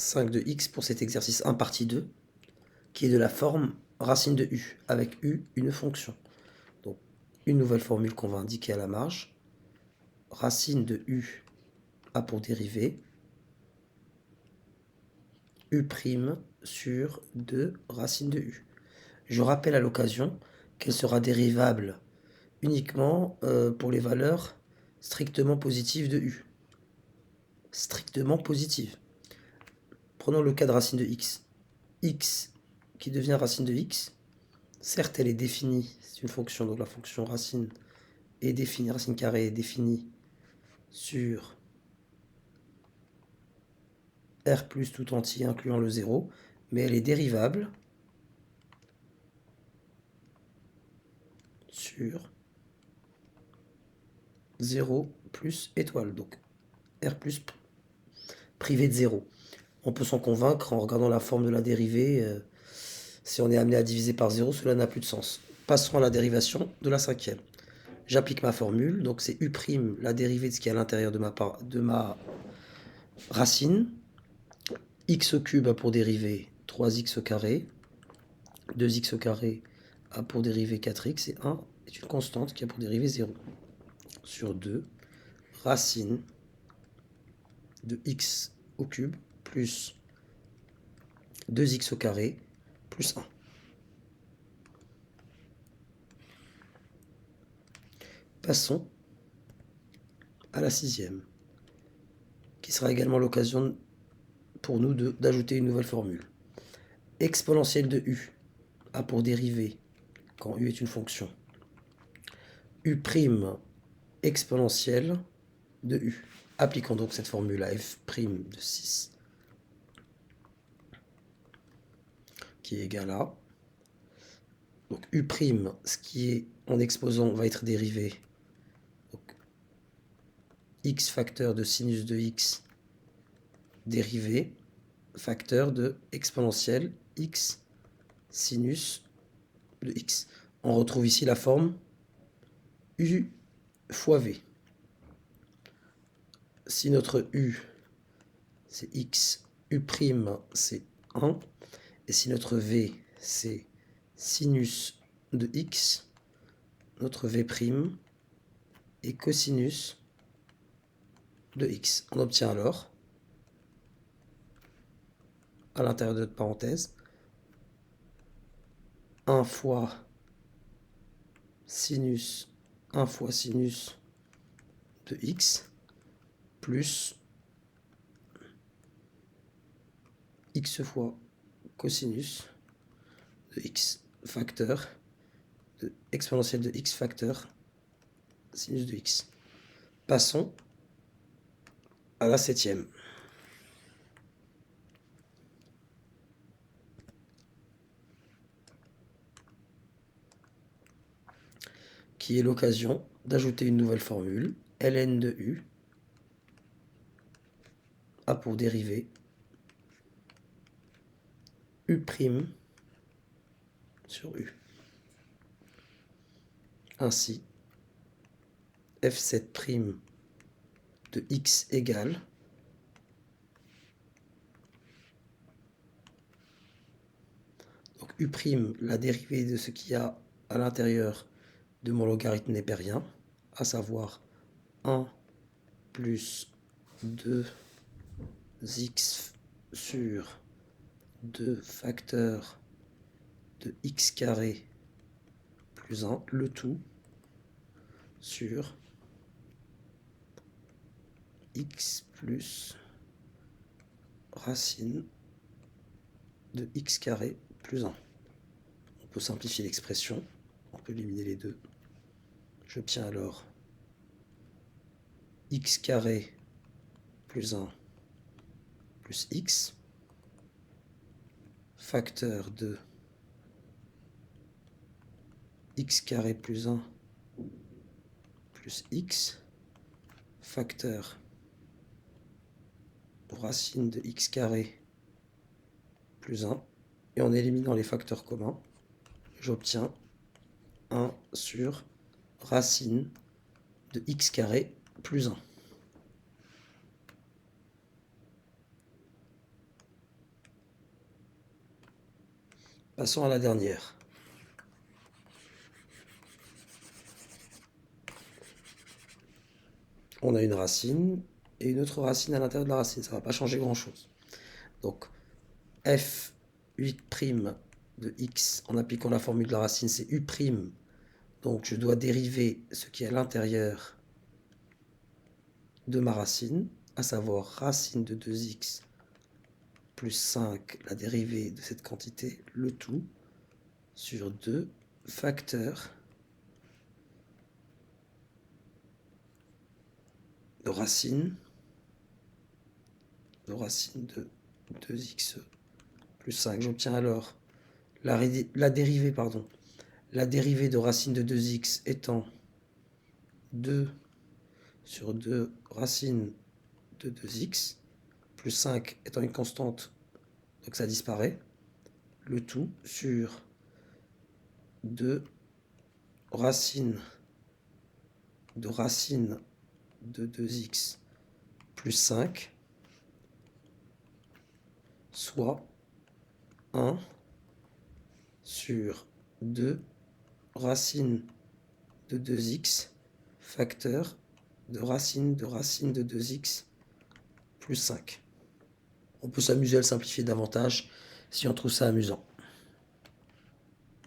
5 de x pour cet exercice 1 partie 2, qui est de la forme racine de u, avec u une fonction. Donc, une nouvelle formule qu'on va indiquer à la marge. Racine de u a pour dérivée u' sur 2 racine de u. Je rappelle à l'occasion qu'elle sera dérivable uniquement pour les valeurs strictement positives de u. Strictement positives. Prenons le cas de racine de x. X qui devient racine de x. Certes, elle est définie, c'est une fonction, donc la fonction racine est définie, racine carrée est définie sur r plus tout entier incluant le 0, mais elle est dérivable sur 0 plus étoile, donc r plus privé de 0. On peut s'en convaincre en regardant la forme de la dérivée. Si on est amené à diviser par 0, cela n'a plus de sens. Passons à la dérivation de la cinquième. J'applique ma formule, donc c'est u', la dérivée de ce qui est à l'intérieur de ma racine. X au cube a pour dérivée 3x au carré. 2x au carré a pour dérivée 4x. Et 1 est une constante qui a pour dérivée 0. Sur 2, racine de x au cube plus 2x au carré plus 1. Passons à la sixième, qui sera également l'occasion pour nous d'ajouter une nouvelle formule. Exponentielle de u a pour dérivée, quand u est une fonction, u' exponentielle de u. Appliquons donc cette formule à f' de 6, qui est égal à, donc u', ce qui est en exposant va être dérivé, donc x facteur de sinus de x, dérivé, facteur de exponentielle x sinus de x. On retrouve ici la forme u fois v. Si notre u c'est x, u' c'est 1, et si notre v c'est sinus de x, notre v' est cosinus de x. On obtient alors, à l'intérieur de notre parenthèse, 1 fois sinus de x plus x fois cosinus de x facteur de exponentielle de x facteur sinus de x. Passons à la septième. Qui est l'occasion d'ajouter une nouvelle formule. Ln de u a pour dérivée u' sur u. Ainsi, f7' de x égale donc u', la dérivée de ce qu'il y a à l'intérieur de mon logarithme népérien, à savoir 1 plus 2x sur 2 facteurs de x carré plus 1, le tout sur x plus racine de x carré plus 1. On peut simplifier l'expression, on peut éliminer les deux. J'obtiens alors x carré plus 1 plus x, facteur de x carré plus 1 plus x, facteur de racine de x carré plus 1, et en éliminant les facteurs communs, j'obtiens 1 sur racine de x carré plus 1. Passons à la dernière. On a une racine et une autre racine à l'intérieur de la racine. Ça ne va pas changer grand-chose. Donc, f8' de x, en appliquant la formule de la racine, c'est u'. Donc, je dois dériver ce qui est à l'intérieur de ma racine, à savoir racine de 2x plus 5, la dérivée de cette quantité, le tout, sur 2 facteurs de racine de 2x plus 5. J'obtiens alors la dérivée de racine de 2x étant 2 sur 2 racine de 2x, plus 5 étant une constante, donc ça disparaît, le tout sur 2 racine de 2x plus 5, soit 1 sur 2 racine de 2x facteur de racine de 2x plus 5. On peut s'amuser à le simplifier davantage si on trouve ça amusant.